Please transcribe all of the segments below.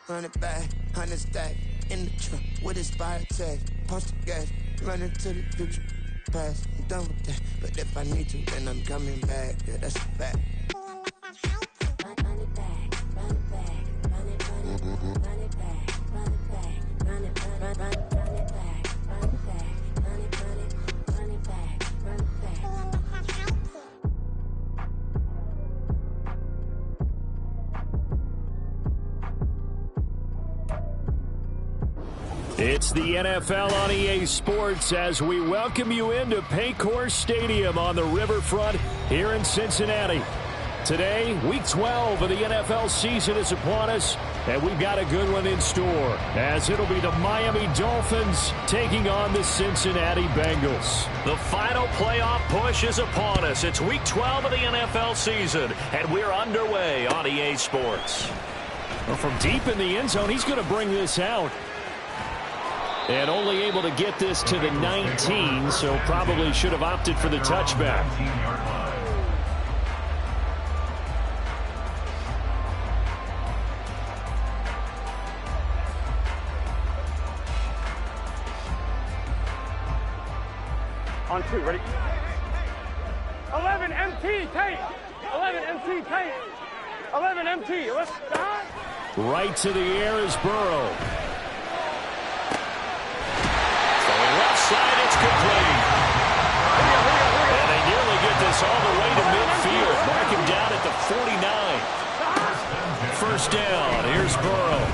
run it back, 100 stack, in the truck with his fire tag, punch the gas, running to the future, past, I'm done with that, but if I need to, then I'm coming back, yeah, that's a fact. Run it back, run it back, run it back, run it back, run it back, run it back, run it back, run it back, run it back, run it back, run it back. It's the NFL on EA Sports as we welcome you into Paycor Stadium on the riverfront here in Cincinnati. Today, Week 12 of the NFL season is upon us, and we've got a good one in store, as it'll be the Miami Dolphins taking on the Cincinnati Bengals. The final playoff push is upon us. It's Week 12 of the NFL season, and we're underway on EA Sports. Well, from deep in the end zone, he's going to bring this out. And only able to get this to the 19, so probably should have opted for the touchback. On two, ready? 11 MT, Tate. 11 MT, Tate. 11 MT, let's start. Right to the air is Burrow. Side, it's complete. And they nearly get this all the way to midfield. Mark him down at the 49. First down. Here's Burrow.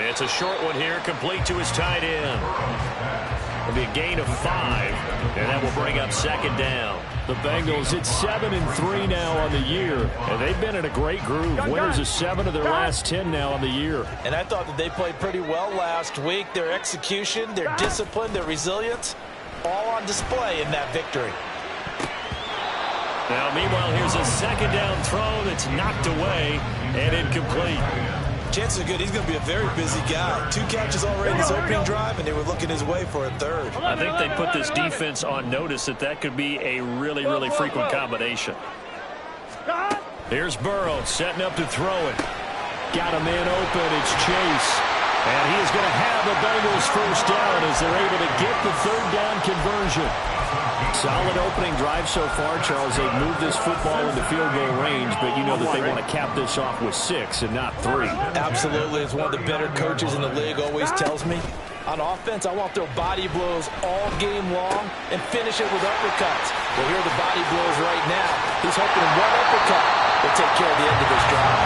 It's a short one here, complete to his tight end. It'll be a gain of 5, and that will bring up second down. The Bengals, it's 7-3 now on the year, and they've been in a great groove. Winners of 7 of their last 10 now on the year. And I thought that they played pretty well last week. Their execution, their discipline, their resilience, all on display in that victory. Now, meanwhile, here's a second down throw that's knocked away and incomplete. Chances are good he's going to be a very busy guy. 2 catches already in his opening drive, and they were looking his way for a third. I think they put this defense on notice that could be a really, really frequent combination. Here's Burrow setting up to throw it. Got a man open. It's Chase. And he is going to have the Bengals first down as they're able to get the third down conversion. Solid opening drive so far, Charles. They've moved this football into field goal range, but you know that they want to cap this off with 6 and not 3. Absolutely. As one of the better coaches in the league always tells me, on offense, I want their body blows all game long and finish it with uppercuts. Well, here are the body blows right now. He's hoping one uppercut will take care of the end of this drive.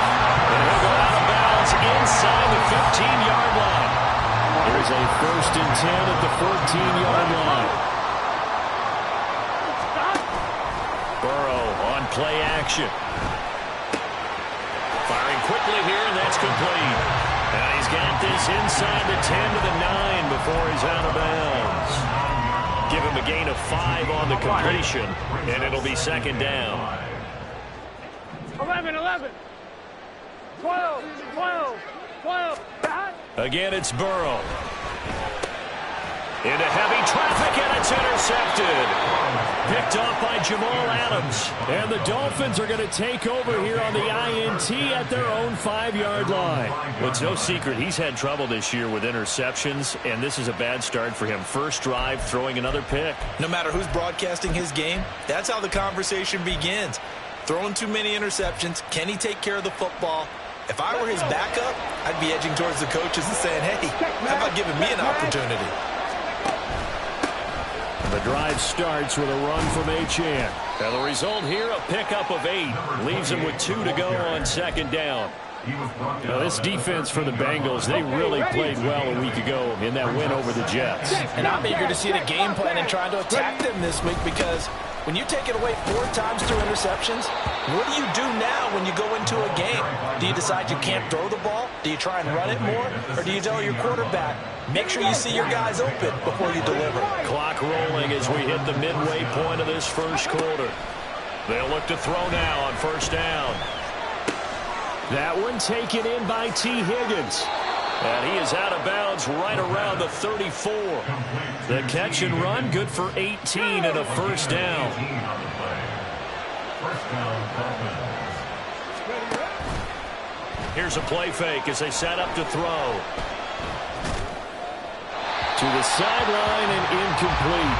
And he'll go out of bounds inside the 15-yard line. Here's a 1st and 10 at the 14-yard line. Burrow on play action. Firing quickly here, and that's complete. And he's got this inside the 10 to the 9 before he's out of bounds. Give him a gain of 5 on the completion, and it'll be second down. 11, 11. 12, 12, 12. Again, it's Burrow. Into heavy traffic, and it's intercepted. Picked off by Jamal Adams. And the Dolphins are going to take over here on the INT at their own 5-yard line. Well, it's no secret he's had trouble this year with interceptions, and this is a bad start for him. First drive, throwing another pick. No matter who's broadcasting his game, that's how the conversation begins. Throwing too many interceptions. Can he take care of the football? If I were his backup, I'd be edging towards the coaches and saying, hey, how about giving me an opportunity? The drive starts with a run from Achane. Now the result here, a pickup of 8. Leaves him with 2 to go on second down. Now this defense for the Bengals, they really played well a week ago in that win over the Jets. And I'm eager to see the game plan and trying to attack them this week, because when you take it away 4 times through interceptions, what do you do now when you go into a game? Do you decide you can't throw the ball? Do you try and run it more? Or do you tell your quarterback, make sure you see your guys open before you deliver? Clock rolling as we hit the midway point of this first quarter. They'll look to throw now on first down. That one taken in by T. Higgins. And he is out of bounds right around the 34. The catch and run, good for 18 and a first down. Here's a play fake as they set up to throw. To the sideline and incomplete.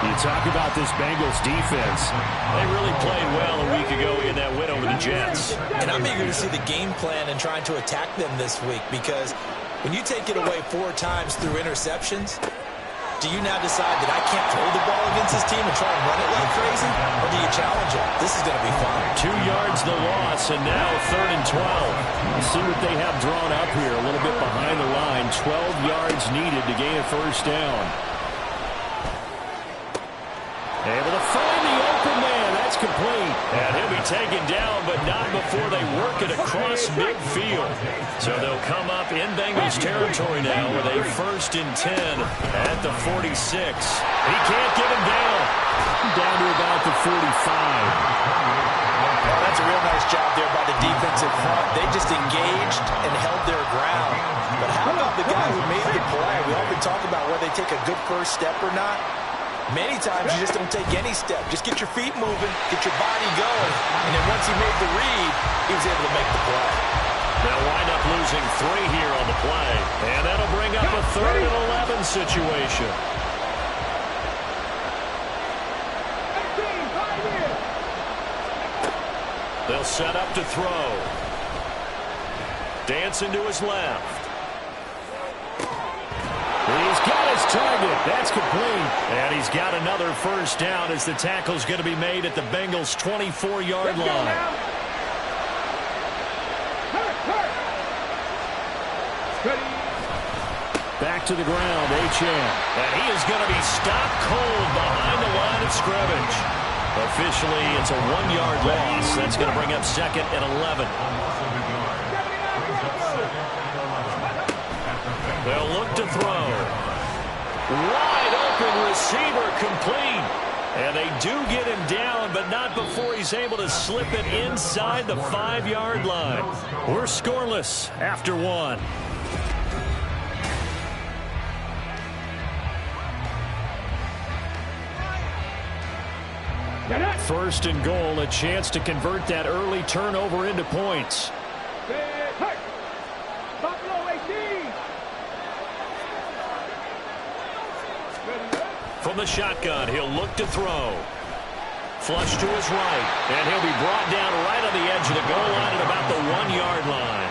You talk about this Bengals defense. They really played well a week ago in that win over the Jets. And I'm eager to see the game plan and trying to attack them this week, because when you take it away 4 times through interceptions, do you now decide that I can't throw the ball against this team and try and run it like crazy? Or do you challenge it? This is going to be fun. 2 yards the loss, and now 3rd and 12. You see what they have drawn up here, a little bit behind the line. 12 yards needed to gain a first down. Able to find the open man. That's complete. And he'll be taken down, but not before they work it across midfield. So they'll come up in Bengals territory now with a 1st and 10 at the 46. He can't get him down. Down to about the 45. Well, that's a real nice job there by the defensive front. They just engaged and held their ground. But how about the guy who made the play? We often talk about whether they take a good first step or not. Many times you just don't take any step. Just get your feet moving, get your body going, and then once he made the read, he was able to make the play. They'll wind up losing 3 here on the play, and that'll bring up a 3rd and 11 situation. They'll set up to throw. Dancing to his left. He's got his target. That's complete. And he's got another first down as the tackle's going to be made at the Bengals' 24-yard line. Back to the ground, Achane. And he is going to be stopped cold behind the line of scrimmage. Officially, it's a 1-yard loss. That's going to bring up 2nd and 11. They'll look to throw. Wide open receiver complete. And they do get him down, but not before he's able to slip it inside the 5-yard line. We're scoreless after 1. First and goal, a chance to convert that early turnover into points. From the shotgun, he'll look to throw. Flush to his right, and he'll be brought down right on the edge of the goal line at about the 1-yard line.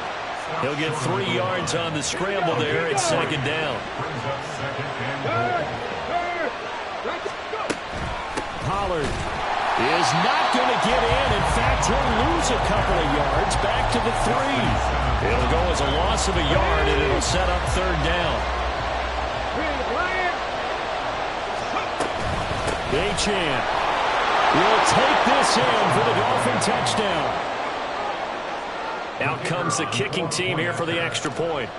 He'll get 3 yards on the scramble there. It's 2nd down. Pollard is not going to get in. In fact, he'll lose a couple of yards back to the 3. It'll go as a loss of a yard, and it'll set up 3rd down. Achane will take this in for the Dolphin touchdown. Out comes the kicking team here for the extra point.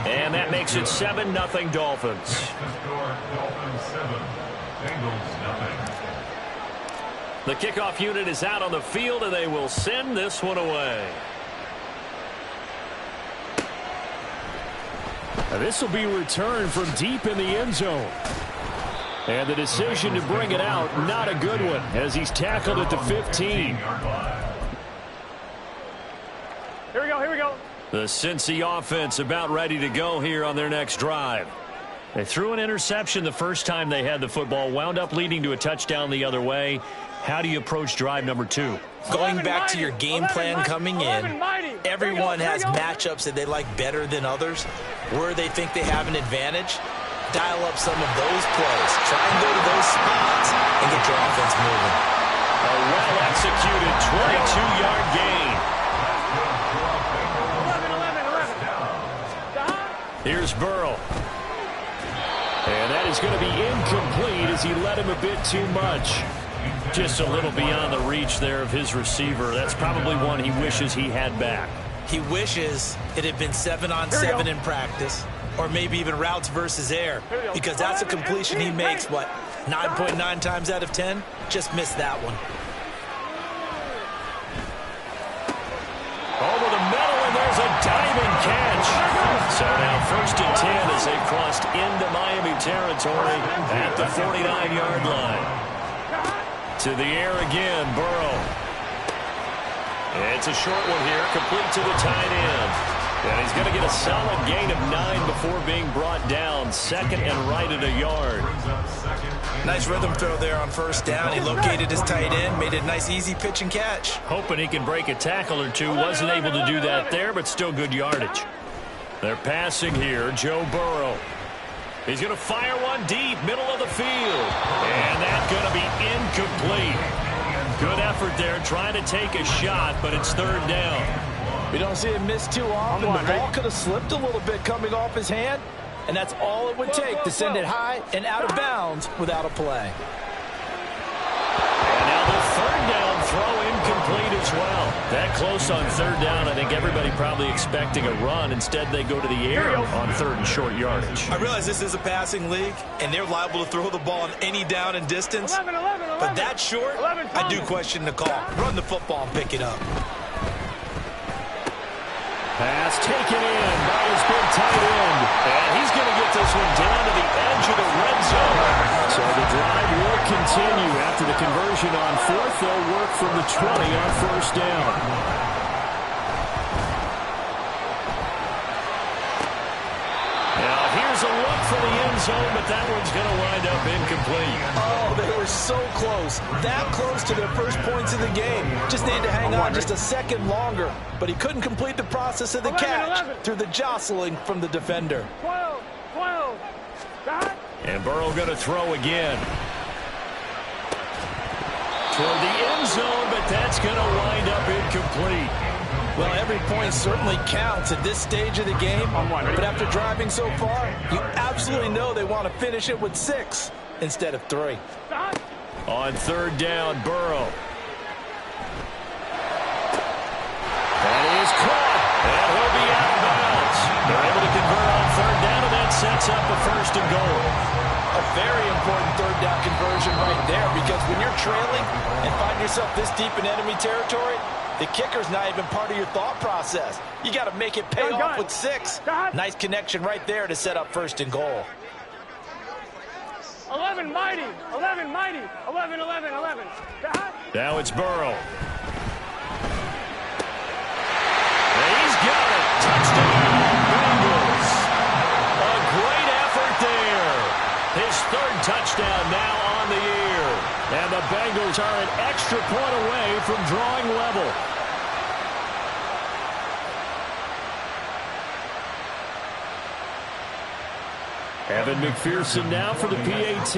And that makes it 7-0 Dolphins. The kickoff unit is out on the field, and they will send this one away. This will be returned from deep in the end zone. And the decision to bring it out, not a good one, as he's tackled at the 15. Here we go, here we go. The Cincy offense about ready to go here on their next drive. They threw an interception the first time they had the football, wound up leading to a touchdown the other way. How do you approach drive number 2? Going back to your game plan coming in, everyone has matchups that they like better than others. Where they think they have an advantage, dial up some of those plays. Try and go to those spots and get your offense moving. A well-executed 22-yard gain. 11. Here's Burrow. And that is going to be incomplete as he led him a bit too much. Just a little beyond the reach there of his receiver. That's probably one he wishes he had back. He wishes it had been 7-on-7 in practice, or maybe even routes versus air, because that's a completion he makes, 9.9 times out of 10? Just missed that one. Over the middle, and there's a diving catch. So now 1st and 10 as they've crossed into Miami territory at the 49-yard line. To the air again, Burrow. It's a short one here, complete to the tight end. And he's going to get a solid gain of 9 before being brought down. Second and right at a yard. Nice rhythm throw there on first down. He located his tight end, made it a nice easy pitch and catch. Hoping he can break a tackle or two. Wasn't able to do that there, but still good yardage. They're passing here, Joe Burrow. He's going to fire one deep, middle of the field. And that's going to be incomplete. Good effort there, trying to take a shot, but it's third down. We don't see him miss too often. The ball could have slipped a little bit coming off his hand, and that's all it would take to send it high and out of bounds without a play. And now the third down throw incomplete as well. That close on third down, I think everybody probably expecting a run. Instead, they go to the air on third and short yardage. I realize this is a passing league, and they're liable to throw the ball on any down and distance. 11. But that short, I do question the call. Run the football and pick it up. Pass taken in by his big tight end. And he's going to get this one down to the edge of the red zone. So the drive will continue. After the conversion on fourth, they'll work from the 20 on first down. Now here's a look for the end zone, but that one's going to wind up incomplete. Oh, they were so close. That close to their first points of the game. Just needed to hang on just a second longer. But he couldn't complete the process of the catch through the jostling from the defender. 12. And Burrow going to throw again. Toward the end zone, but that's going to wind up incomplete. Well, every point certainly counts at this stage of the game. But after driving so far, you absolutely know they want to finish it with 6 instead of 3. On third down, Burrow. That is caught. And he'll be out of bounds. They're able to convert on third down, and that sets up a first and goal. A very important third down conversion right there, because when you're trailing and find yourself this deep in enemy territory, the kicker's not even part of your thought process. You got to make it pay off with 6. Nice connection right there to set up first and goal. 11 mighty. 11. 11. Now it's Burrow. He's got it. Touchdown, Bengals. A great effort there. His third touchdown now on the year. And the Bengals are an extra point away from drawing level. Evan McPherson now for the PAT.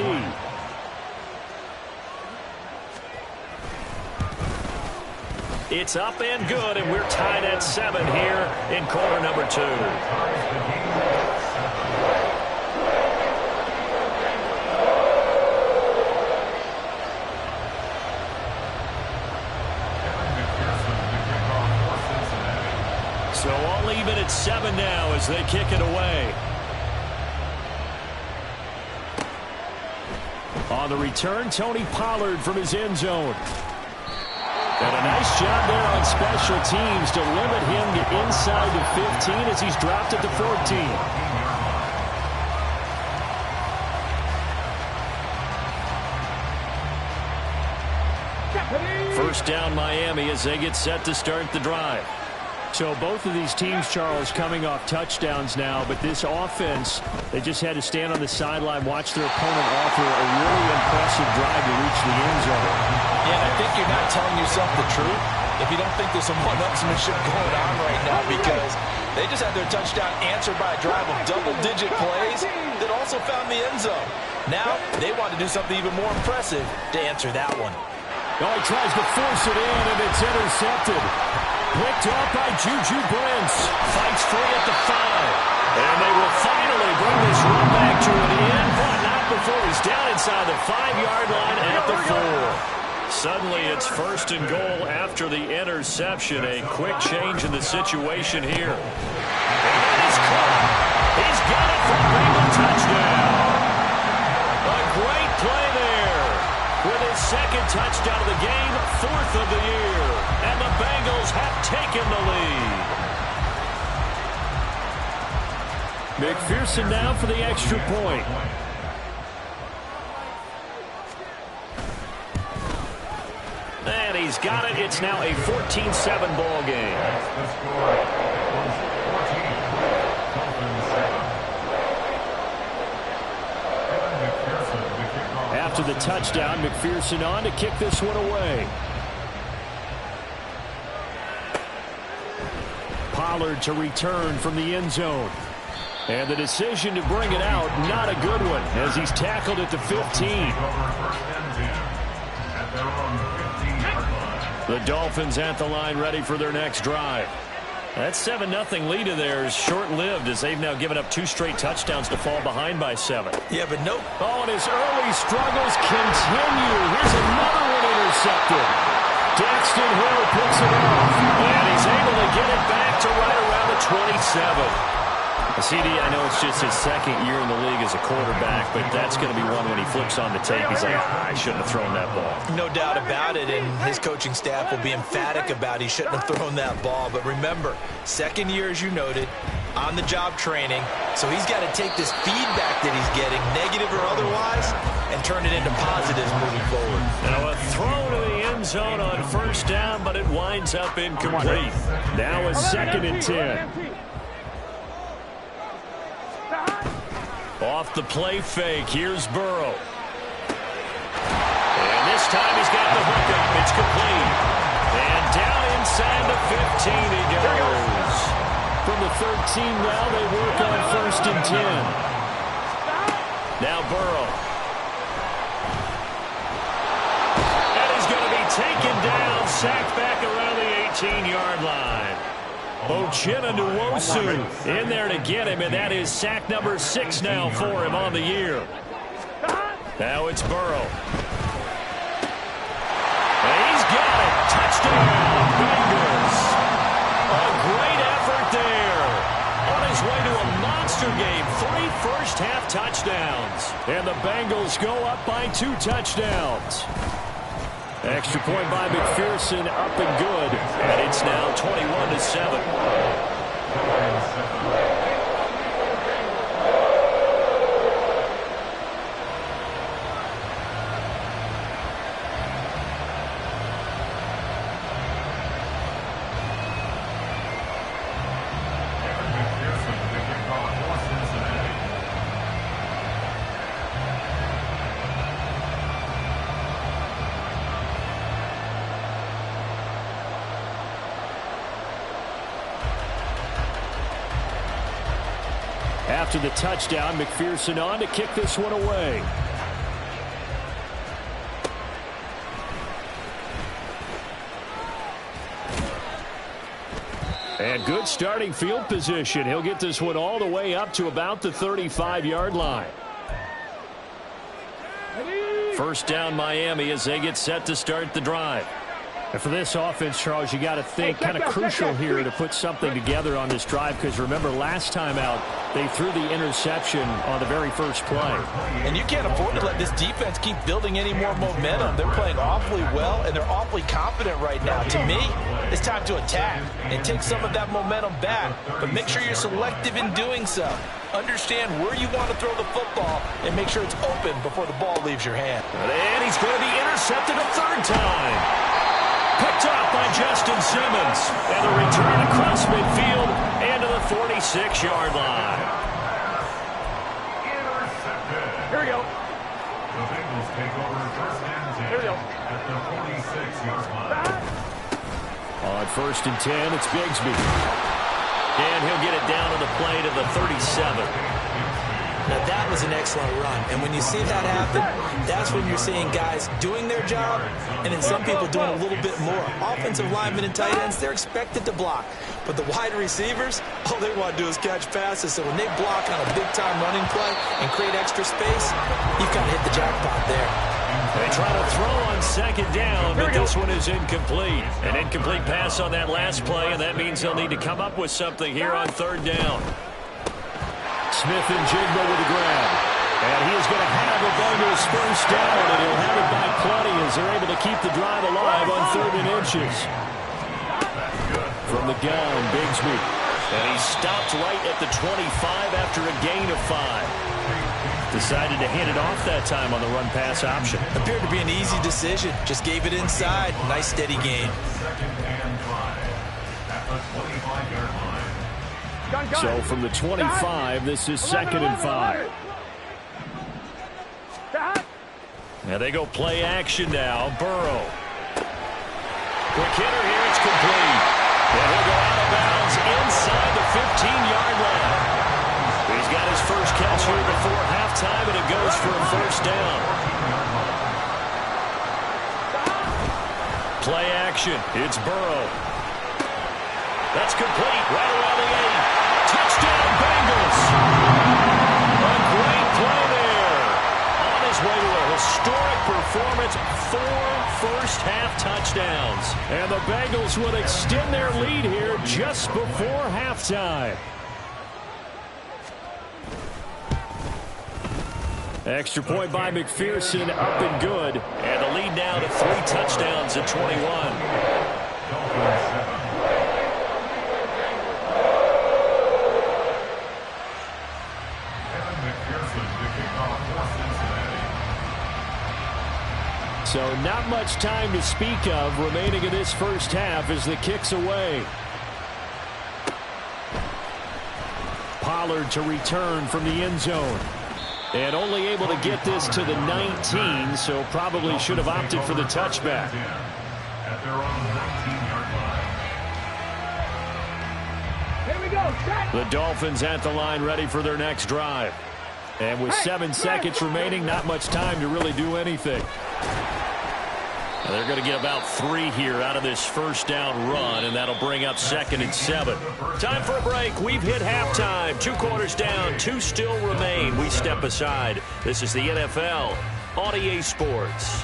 It's up and good, and we're tied at 7 here in quarter number 2. So all even at 7 now as they kick it away. On the return, Tony Pollard from his end zone. And a nice job there on special teams to limit him to inside the 15 as he's dropped it to 14. First down Miami as they get set to start the drive. So both of these teams, Charles, coming off touchdowns now, but this offense, they just had to stand on the sideline, watch their opponent offer a really impressive drive to reach the end zone. Yeah, and I think you're not telling yourself the truth if you don't think there's some one-upsmanship going on right now, because they just had their touchdown answered by a drive of double-digit plays that also found the end zone. Now they want to do something even more impressive to answer that one. Oh, he tries to force it in, and it's intercepted. Picked off by Juju Brents. Fights free at the 5. And they will finally bring this run back to an end, but not before he's down inside the 5-yard line at the 4. Suddenly it's first and goal after the interception. A quick change in the situation here. And that is caught. He's got it for a Bengal touchdown. A great play there. With his second touchdown of the game, 4th of the year. And the Bengals have taken the lead. McPherson now for the extra point. And he he's got it. It's now a 14-7 ball game. After the touchdown, McPherson on to kick this one away. Pollard to return from the end zone. And the decision to bring it out, not a good one, as he's tackled at the 15. The Dolphins at the line, ready for their next drive. That 7-0 lead of theirs short-lived, as they've now given up 2 straight touchdowns to fall behind by 7. Yeah, but no. Oh, and his early struggles continue. Here's another one intercepted. Daxton Hill picks it off, and he's able to get it back to right around the 27. CD, I know it's just his second year in the league as a quarterback, but that's going to be one when he flips on the tape. He's like, I shouldn't have thrown that ball. No doubt about it, and his coaching staff will be emphatic about he shouldn't have thrown that ball. But remember, second year, as you noted, on-the-job training, so he's got to take this feedback that he's getting, negative or otherwise, and turn it into positives moving forward. Now a throw to the end zone on first down, but it winds up incomplete. Now a 2nd and 10. Off the play fake, here's Burrow. And this time he's got the hookup. It's complete. And down inside the 15 he goes. From the 13 now, they work on 1st and 10. Now Burrow. And he's going to be taken down, sacked back around the 18-yard line. Uchenna Nwosu in there to get him, and that is sack number 6 now for him on the year. Now it's Burrow. And he's got it. Touchdown, Bengals. A great effort there. On his way to a monster game. 3 first-half touchdowns. And the Bengals go up by 2 touchdowns. Extra point by McPherson, up and good, and it's now 21-7. After the touchdown, McPherson on to kick this one away. And good starting field position. He'll get this one all the way up to about the 35-yard line. First down Miami as they get set to start the drive. And for this offense, Charles, you got to think kind of crucial here to put something together on this drive, because remember last time out they threw the interception on the very first play. And you can't afford to let this defense keep building any more momentum. They're playing awfully well, and they're awfully confident right now. To me, it's time to attack and take some of that momentum back, but make sure you're selective in doing so. Understand where you want to throw the football and make sure it's open before the ball leaves your hand. And he's going to be intercepted a 3rd time. Picked up by Justin Simmons. And the return across midfield and to the 46-yard line. Here we go. The Bengals take over 1st and 10 Here we go. at the 46-yard line. On 1st and 10, it's Bigsby. And he'll get it down to the play to the 37. Now that was an excellent run, and when you see that happen, that's when you're seeing guys doing their job, and then some people doing a little bit more. Offensive linemen and tight ends, they're expected to block, but the wide receivers, all they want to do is catch passes. So when they block on a big-time running play and create extra space, you've got to hit the jackpot there. They try to throw on 2nd down, but this one is incomplete. An incomplete pass on that last play, and that means they'll need to come up with something here on 3rd down. Smith and Jigba with the grab. And he is going to have the Bengals first down, and he'll have it by plenty as they're able to keep the drive alive on 3rd and inches. From the gun, Bigsby. And he stopped right at the 25 after a gain of 5. Decided to hand it off that time on the run-pass option. Appeared to be an easy decision. Just gave it inside. Nice steady gain. So from the 25, this is 2nd and 5. Now they go play action now. Burrow. Quick hitter here. It's complete. And he'll go out of bounds inside the 15-yard line. He's got his first catch here before halftime, and it goes for a first down. Play action. It's Burrow. That's complete. Right around the 8. Touchdown, Bengals. A great play there. On his way to a historic performance, 4 first-half touchdowns. And the Bengals will extend their lead here just before halftime. Extra point by McPherson, up and good. And the lead now to 3 touchdowns at 21. So not much time to speak of remaining in this first half as the kick's away. Pollard to return from the end zone. And only able to get this to the 19, so probably should have opted for the touchback. At their own 19-yard line. Here we go. Set. The Dolphins at the line ready for their next drive. And with 7 seconds remaining, not much time to really do anything. And they're going to get about 3 here out of this first down run, and that'll bring up 2nd and 7. Time for a break. We've hit halftime. 2 quarters down, 2 still remain. We step aside. This is the NFL on EA Sports.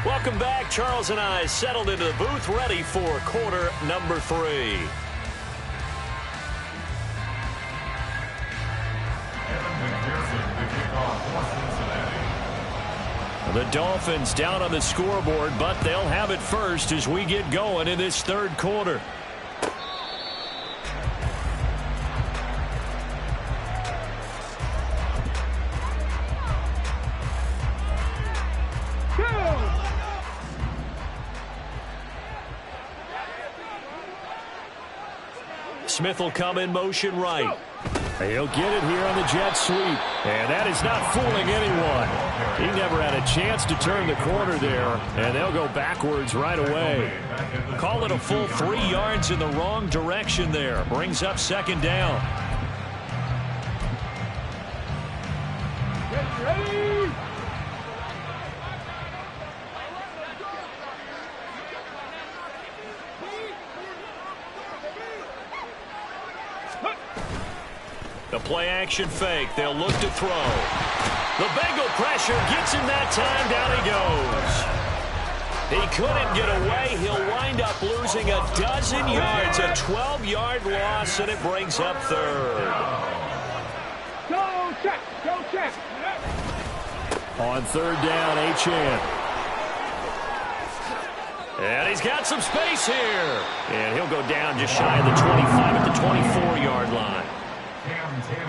Welcome back. Charles and I settled into the booth, ready for quarter number 3. The Dolphins down on the scoreboard, but they'll have it first as we get going in this 3rd quarter. Smith will come in motion right. He'll get it here on the jet sweep. And that is not fooling anyone. He never had a chance to turn the corner there. And they'll go backwards right away. Call it a full 3 yards in the wrong direction there. Brings up 2nd down. Get ready. The play action fake. They'll look to throw. The Bengal pressure gets him that time. Down he goes. He couldn't get away. He'll wind up losing a dozen yards. A 12-yard loss, and it brings up 3rd. Go check. Go check. On 3rd down, Achane. And he's got some space here. And he'll go down just shy of the 25 at the 24-yard line.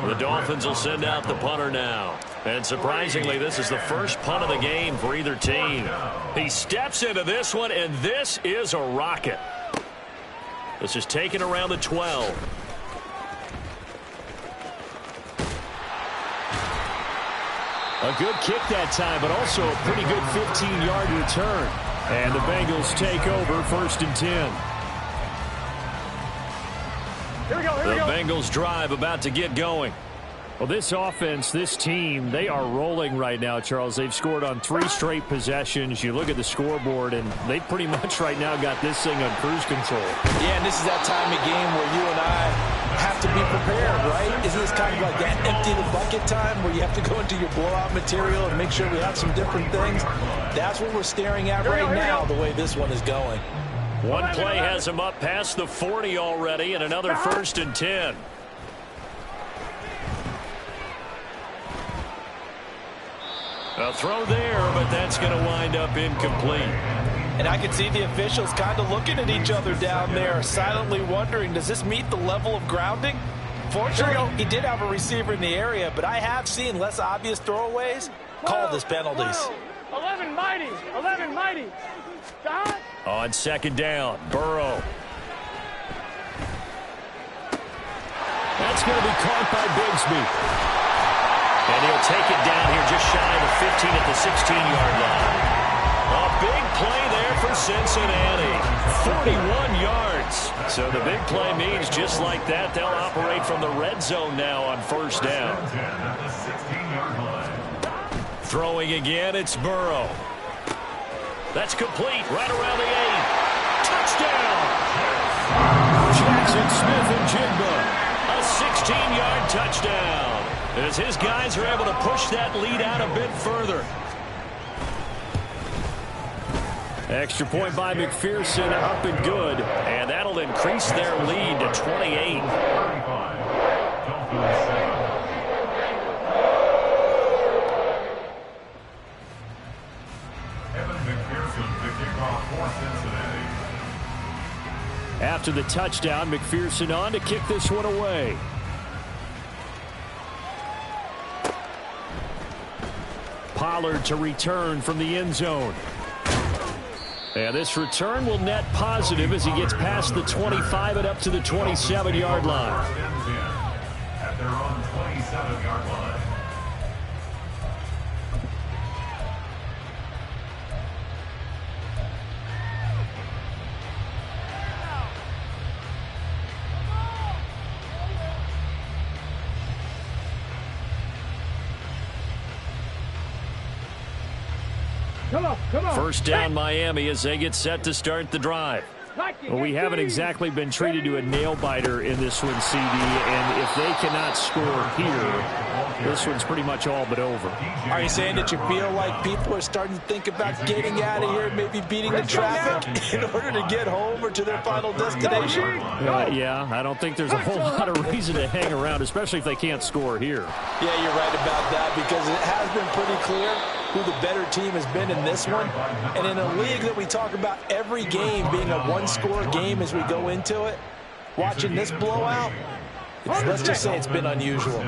The Dolphins will send out the punter now. And surprisingly, this is the first punt of the game for either team. He steps into this one, and this is a rocket. This is taken around the 12. A good kick that time, but also a pretty good 15-yard return. And the Bengals take over 1st and 10. Here we go. Here we The go. Bengals drive about to get going. Well, this offense, this team, they are rolling right now, Charles. They've scored on 3 straight possessions. You look at the scoreboard, and they pretty much right now got this thing on cruise control. Yeah, and this is that time of game where you and I have to be prepared, right? Isn't this kind of like that empty the bucket time where you have to go into your blowout material and make sure we have some different things? That's what we're staring at right now, the way this one is going. One play has him up past the 40 already, and another 1st and 10. A throw there, but that's going to wind up incomplete. And I could see the officials kind of looking at each other down there, silently wondering, does this meet the level of grounding? Fortunately, he did have a receiver in the area, but I have seen less obvious throwaways called as penalties. 11 mighty. 11 mighty. God. On second down, Burrow. That's going to be caught by Bigsby. And he'll take it down here just shy of the 15 at the 16-yard line. A big play there for Cincinnati. 41 yards. So the big play means just like that, they'll operate from the red zone now on first down. Throwing again, it's Burrow. That's complete right around the 8. Touchdown! Jackson Smith-Njigba. A 16-yard touchdown as his guys are able to push that lead out a bit further. Extra point by McPherson, up and good, and that'll increase their lead to 28. Evan McPherson to kick off for Cincinnati. After the touchdown, McPherson on to kick this one away. Pollard to return from the end zone. And this return will net positive as he gets past the 25 and up to the 27-yard line. At their own 27-yard line. Come on. First down Miami as they get set to start the drive. Well, we haven't exactly been treated to a nail-biter in this one, CD, and if they cannot score here, this one's pretty much all but over. Are you saying that you feel like people are starting to think about getting out of here, maybe beating the traffic in order to get home or to their final destination? Yeah, I don't think there's a whole lot of reason to hang around, especially if they can't score here. Yeah, you're right about that because it has been pretty clear who the better team has been in this one. And in a league that we talk about every game being a one-score game as we go into it, watching this blowout, let's just say it's been unusual.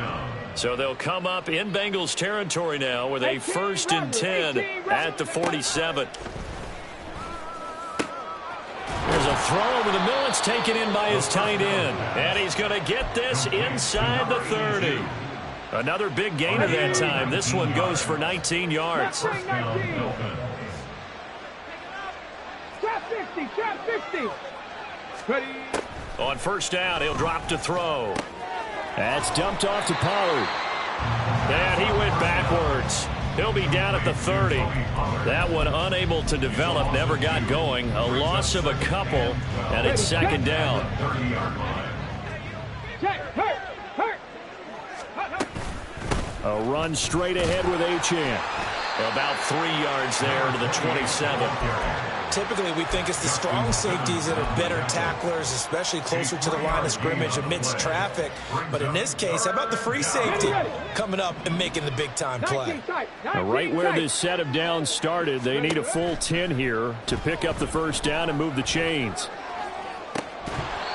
So they'll come up in Bengals territory now with a 1st and 10 at the 47. There's a throw over the middle. It's taken in by his tight end. And he's going to get this inside the 30. Another big gain of that time. This one goes for 19 yards. Trap 50. Ready. On first down, he'll drop to throw. That's dumped off to Pollard. And he went backwards. He'll be down at the 30. That one unable to develop, never got going. A loss of a couple, and it's second down. A run straight ahead with Achane. About 3 yards there to the 27. Typically, we think it's the strong safeties that are better tacklers, especially closer to the line of scrimmage amidst traffic. But in this case, how about the free safety coming up and making the big-time play? Right where this set of downs started, they need a full 10 here to pick up the first down and move the chains.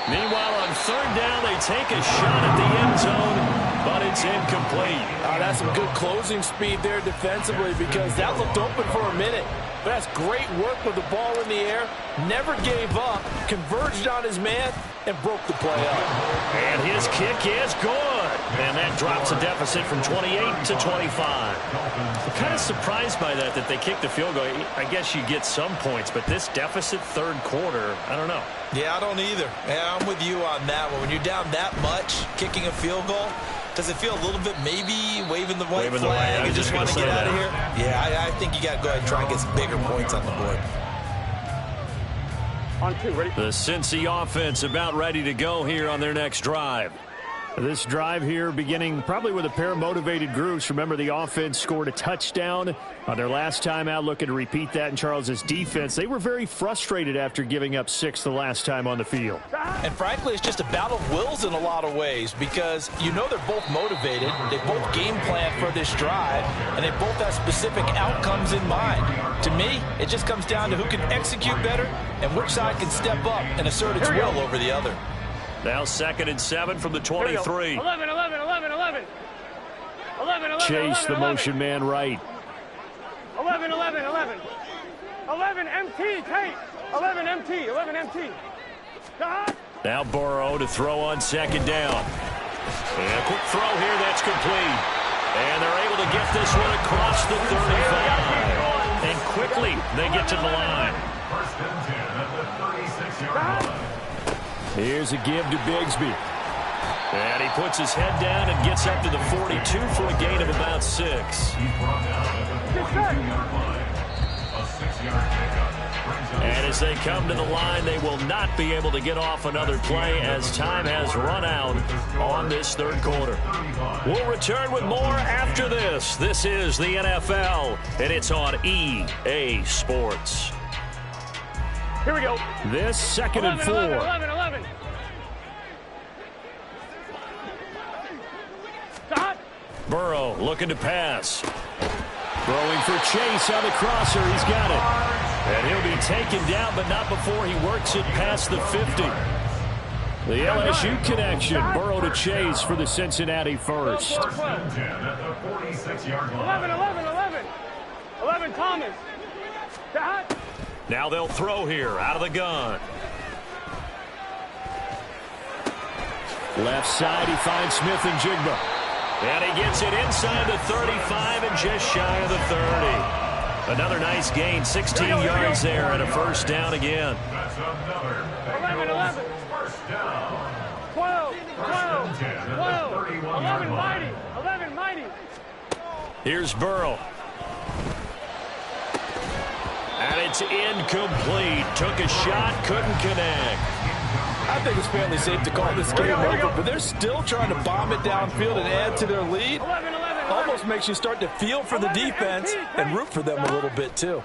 Meanwhile, on third down, they take a shot at the end zone, but it's incomplete. That's some good closing speed there defensively because that looked open for a minute. But that's great work with the ball in the air. Never gave up, converged on his man, and broke the play up. And his kick is good. And that drops a deficit from 28 to 25. I'm kind of surprised by that they kicked the field goal. I guess you get some points, but this deficit third quarter, I don't know. Yeah, I don't either. Yeah, I'm with you on that one. When you're down that much, kicking a field goal, does it feel a little bit maybe waving the white flag and just want to get out of here? Yeah, I think you got to go ahead and try and get some bigger points on the board. On 2, ready? The Cincy offense about ready to go here on their next drive. This drive here beginning probably with a pair of motivated groups. Remember, the offense scored a touchdown on their last time out, looking to repeat that in Charles's defense. They were very frustrated after giving up 6 the last time on the field. And frankly, it's just a battle of wills in a lot of ways because you know they're both motivated. They both game plan for this drive, and they both have specific outcomes in mind. To me, it just comes down to who can execute better and which side can step up and assert its will over the other. Now 2nd and 7 from the 23. 11. Chase, the motion man right. 11 MT, Tate. 11 MT. Stop. Now Burrow to throw on 2nd down. And a quick throw here, that's complete. And they're able to get this one across the 35. And quickly, they get to the line. 1st and 10 at the 36-yard line. Here's a give to Bigsby. And he puts his head down and gets up to the 42 for a gain of about 6. He's brought down at the 42-yard line. A 6-yard pickup. And as they come to the line, they will not be able to get off another play as time has run out on this 3rd quarter. We'll return with more after this. This is the NFL, and it's on EA Sports. Here we go. This 2nd and 4. 11. Stop. Burrow looking to pass. Throwing for Chase on the crosser. He's got it. And he'll be taken down, but not before he works it past the 50. The LSU connection. Burrow to Chase for the Cincinnati first. 1st and 10 at the 46-yard line. 11 Thomas. Stop. Now they'll throw here out of the gun. Left side, he finds Smith and Jigba. And he gets it inside the 35 and just shy of the 30. Another nice gain, 16 yards there and a 1st down again. That's another 11. first down. 12. 11 mighty. Here's Burrow. And it's incomplete. Took a shot, couldn't connect. I think it's fairly safe to call this game over, but they're still trying to bomb it downfield and add to their lead. Almost makes you start to feel for the defense and root for them a little bit, too.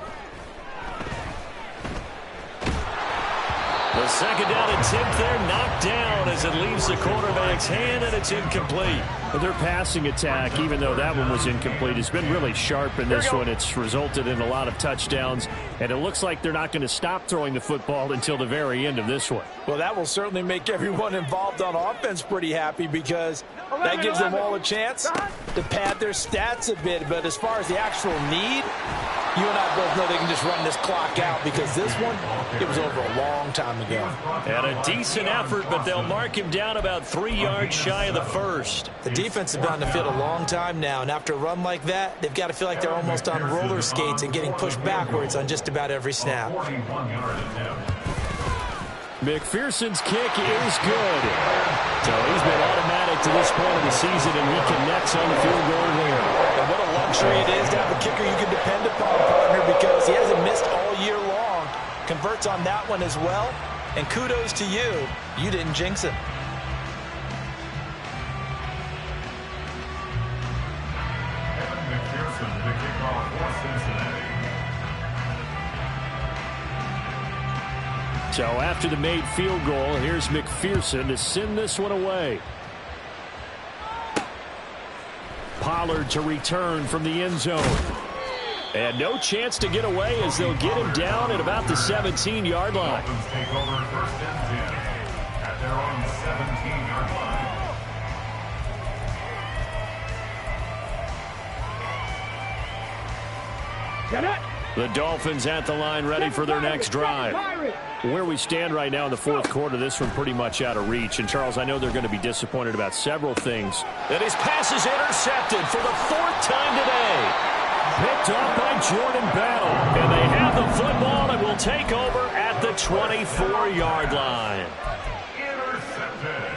The 2nd down attempt there knocked down as it leaves the quarterback's hand, and it's incomplete. But their passing attack, even though that one was incomplete, has been really sharp in this one. It's resulted in a lot of touchdowns, and it looks like they're not going to stop throwing the football until the very end of this one. Well, that will certainly make everyone involved on offense pretty happy because that gives them all a chance to pad their stats a bit. But as far as the actual need, you and I both know they can just run this clock out because this one, it was over a long time ago. And a decent effort, but they'll mark him down about 3 yards shy of the 1st. The defense has been on the field a long time now, and after a run like that, they've got to feel like they're almost on roller skates and getting pushed backwards on just about every snap. 41-yard attempt. McPherson's kick is good. So he's been automatic to this point of the season, and he connects on the field goal there. And what a luxury it is to have a kicker you can depend upon, partner, because he hasn't missed all year long. Converts on that one as well, and kudos to you. You didn't jinx him. Evan McPherson to kick off for Cincinnati. So after the made field goal, here's McPherson to send this one away. Pollard to return from the end zone. And no chance to get away as they'll get him down at about the 17-yard line. Dolphins take over 1st and 10 at their own 17-yard line. Get it. The Dolphins at the line ready for their next drive. Where we stand right now in the 4th quarter, this one pretty much out of reach. And, Charles, I know they're going to be disappointed about several things. And his pass is intercepted for the 4th time today. Picked off by Jordan Bell. And they have the football and will take over at the 24-yard line. Intercepted.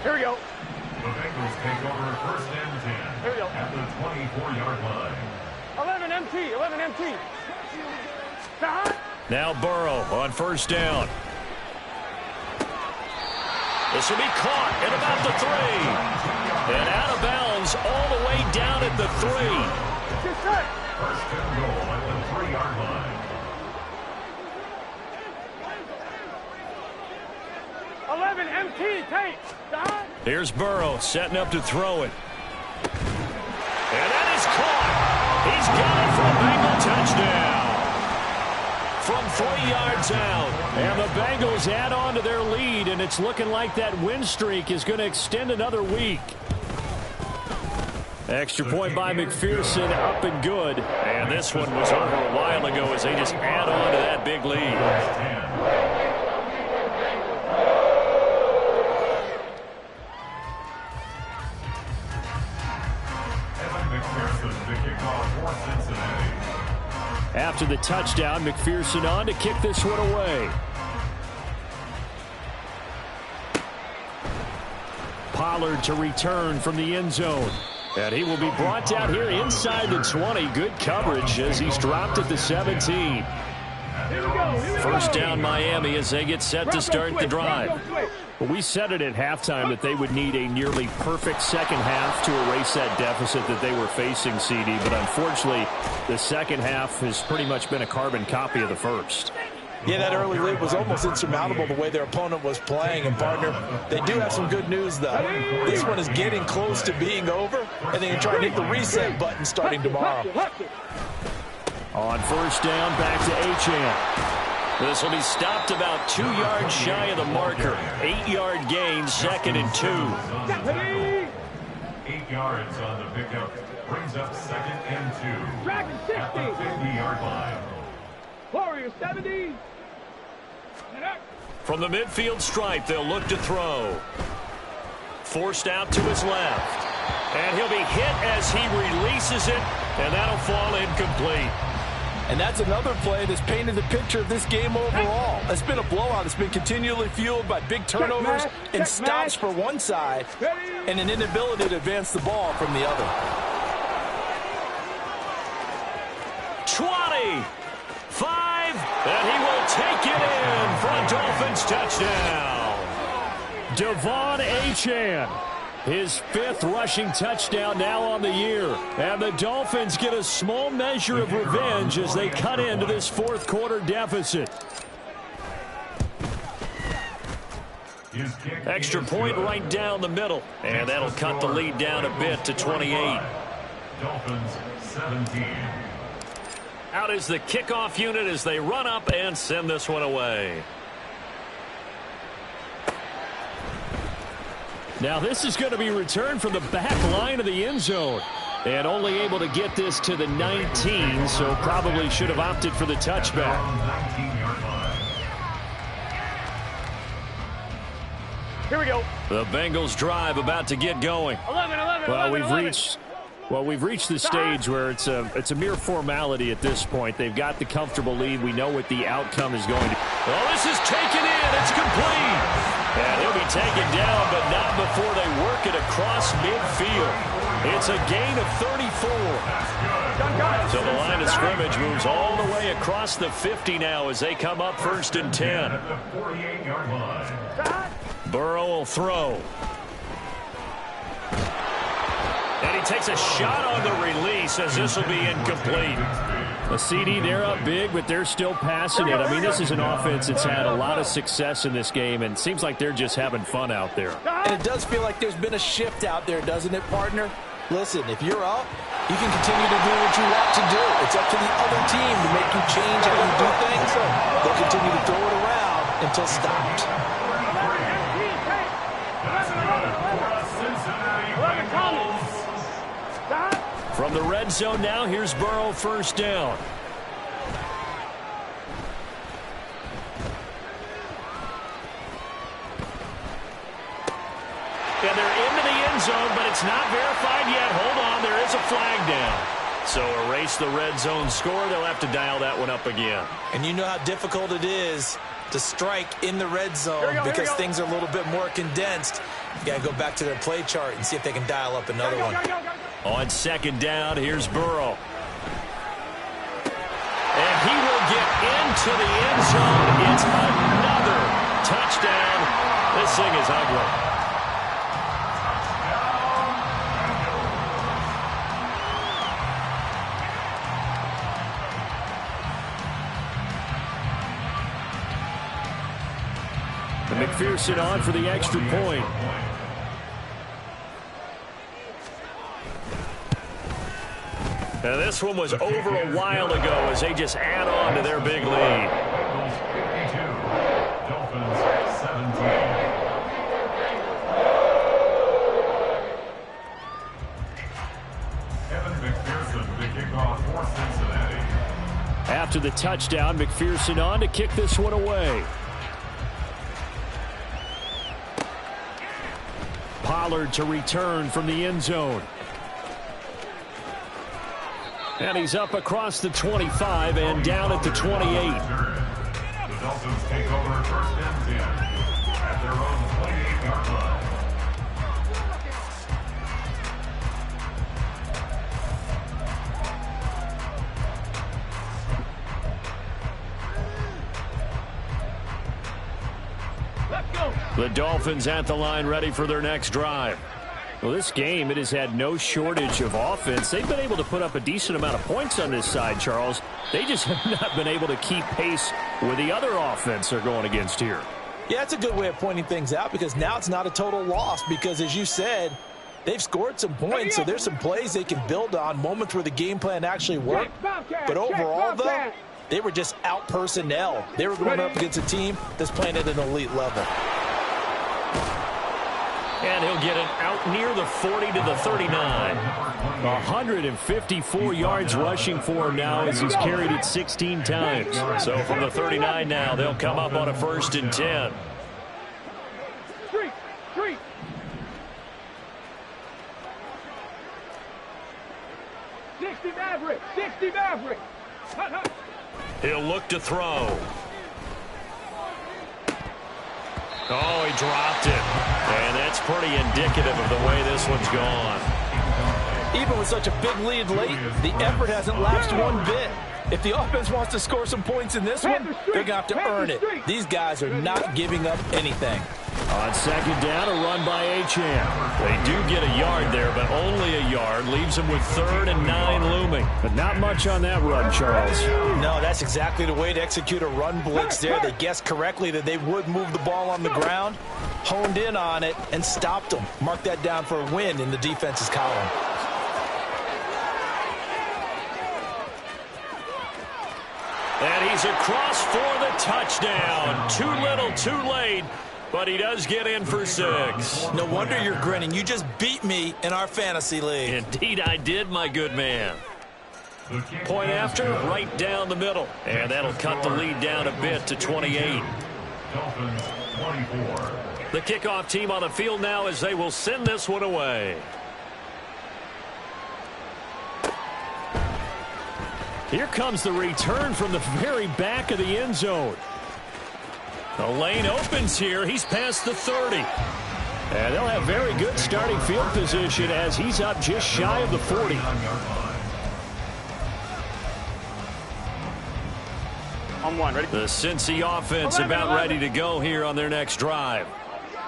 Here we go. The Bengals take over 1st and 10 Here we go. at the 24-yard line. 11 MT. Stop. Now Burrow on 1st down. This will be caught at about the 3. And out of bounds all the way down at the 3. First and goal at the 3-yard line. 11 MT tape. Here's Burrow setting up to throw it. And that is caught. He's got it for a Bengal touchdown. From 3 yards out. And the Bengals add on to their lead, and it's looking like that win streak is going to extend another week. Extra point by McPherson, up and good. And this one was over a while ago as they just add on to that big lead. After the touchdown, McPherson on to kick this one away. Pollard to return from the end zone. And he will be brought down here inside the 20. Good coverage as he's dropped at the 17. First down Miami as they get set to start the drive. Well, we said it at halftime that they would need a nearly perfect second half to erase that deficit that they were facing, CD. But unfortunately, the second half has pretty much been a carbon copy of the first. Yeah, that early lead was almost insurmountable the way their opponent was playing. And, partner, they do have some good news, though. This one is getting close to being over, and they can try and hit the reset button starting tomorrow. On first down, back to Achane. This will be stopped about 2 yards shy of the marker. 8-yard gain, 2nd and 2. 8 yards on the pickup. Brings up 2nd and 2. At the 50-yard line. Warriors 70. From the midfield stripe, they'll look to throw. Forced out to his left. And he'll be hit as he releases it, and that'll fall incomplete. And that's another play that's painted the picture of this game overall. It's been a blowout. It's been continually fueled by big turnovers and stops for one side and an inability to advance the ball from the other. 20, 5, and he will take it in for a Dolphins touchdown. Devon Achane. His 5th rushing touchdown now on the year. And the Dolphins get a small measure of revenge as they cut into this 4th quarter deficit. Extra point right down the middle. And that'll cut the lead down a bit to 28. Dolphins 17. Out is the kickoff unit as they run up and send this one away. Now this is going to be returned from the back line of the end zone. And only able to get this to the 19, so probably should have opted for the touchback. Here we go. The Bengals drive about to get going. 11. Well, we've reached the stage where it's a mere formality at this point. They've got the comfortable lead. We know what the outcome is going to be. Well, this is taken in. It's complete. And he'll be taken down, but not before they work it across midfield. It's a gain of 34. So the line of scrimmage moves all the way across the 50 now as they come up 1st and 10. Burrow will throw. And he takes a shot on the release as this will be incomplete. The CD, they're up big, but they're still passing it. I mean, this is an offense that's had a lot of success in this game, and it seems like they're just having fun out there. And it does feel like there's been a shift out there, doesn't it, partner? Listen, if you're up, you can continue to do what you want to do. It's up to the other team to make you change how you do things. They'll continue to throw it around until stopped. From the red zone now, here's Burrow, first down. And they're into the end zone, but it's not verified yet. Hold on, there is a flag down. So erase the red zone score. They'll have to dial that one up again. And you know how difficult it is to strike in the red zone because things are a little bit more condensed. You got to go back to their play chart and see if they can dial up another one. On second down, here's Burrow. And he will get into the end zone. It's another touchdown This thing is ugly. And McPherson on for the extra point. Now this one was over a while ago as they just add on to their big lead. Dolphins 17. Evan McPherson, the kickoff for Cincinnati. After the touchdown, McPherson on to kick this one away. Pollard to return from the end zone. And he's up across the 25 and down at the 28. The Dolphins take over first and 10 at their own 28-yard line. The Dolphins at the line ready for their next drive. Well, this game, it has had no shortage of offense. They've been able to put up a decent amount of points on this side, Charles. They just have not been able to keep pace with the other offense they're going against here. Yeah, it's a good way of pointing things out because now it's not a total loss because, as you said, they've scored some points, so there's some plays they can build on, moments where the game plan actually worked. But overall, though, they were just out personnel. They were going up against a team that's playing at an elite level. And he'll get it out near the 40 to the 39. 154 yards rushing for him now as he's carried it 16 times. So from the 39 now, they'll come up on a 1st and 10. Street. 60 Maverick. 60 Maverick. He'll look to throw. Oh, he dropped it. And that's pretty indicative of the way this one's gone. Even with such a big lead late, the effort hasn't lapsed one bit. If the offense wants to score some points in this one, they're going to have to earn it. These guys are not giving up anything. On 2nd down, a run by Achane. They do get a yard there, but only a yard. Leaves them with 3rd and 9 looming. But not much on that run, Charles. No, that's exactly the way to execute a run blitz there. They guessed correctly that they would move the ball on the ground, honed in on it, and stopped them. Mark that down for a win in the defense's column. And he's across for the touchdown. Too little, too late. But he does get in for 6. No wonder you're grinning. You just beat me in our fantasy league. Indeed I did, my good man. Point after, right down the middle. And that'll cut the lead down a bit to 28. Dolphins 24. The kickoff team on the field now as they will send this one away. Here comes the return from the very back of the end zone. The lane opens here. He's past the 30. And they'll have very good starting field position as he's up just shy of the 40. On one, ready? The Cincy offense about ready to go here on their next drive.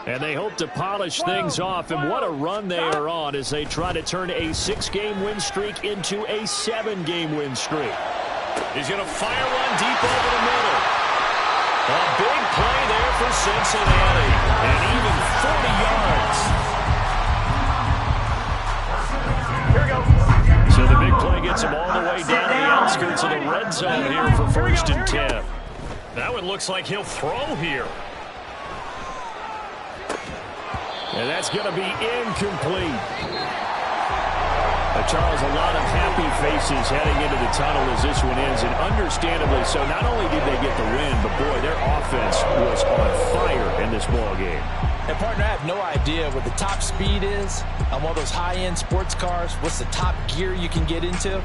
And they hope to polish things off. And what a run they are on as they try to turn a 6-game win streak into a 7-game win streak. He's going to fire one deep over the middle. A big play there for Cincinnati. And even 40 yards. Here we go. So the big play gets them all the way down to the outskirts of the red zone here for 1st and 10. That one looks like he'll throw here. And that's going to be incomplete. Charles, a lot of happy faces heading into the tunnel as this one ends, and understandably so. Not only did they get the win, but boy, their offense was on fire in this ball game. And partner, I have no idea what the top speed is on one of those high-end sports cars. What's the top gear you can get into?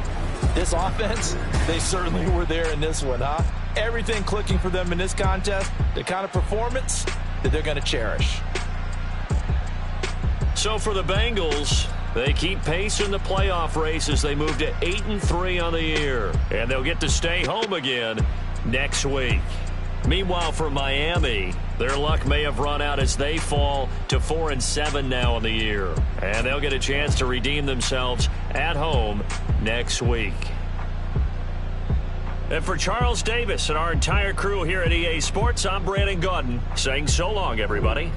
This offense, they certainly were there in this one, huh? Everything clicking for them in this contest, the kind of performance that they're going to cherish. So for the Bengals, they keep pace in the playoff race as they move to 8-3 on the year. And they'll get to stay home again next week. Meanwhile, for Miami, their luck may have run out as they fall to 4-7 now in the year. And they'll get a chance to redeem themselves at home next week. And for Charles Davis and our entire crew here at EA Sports, I'm Brandon Gaudin saying so long, everybody.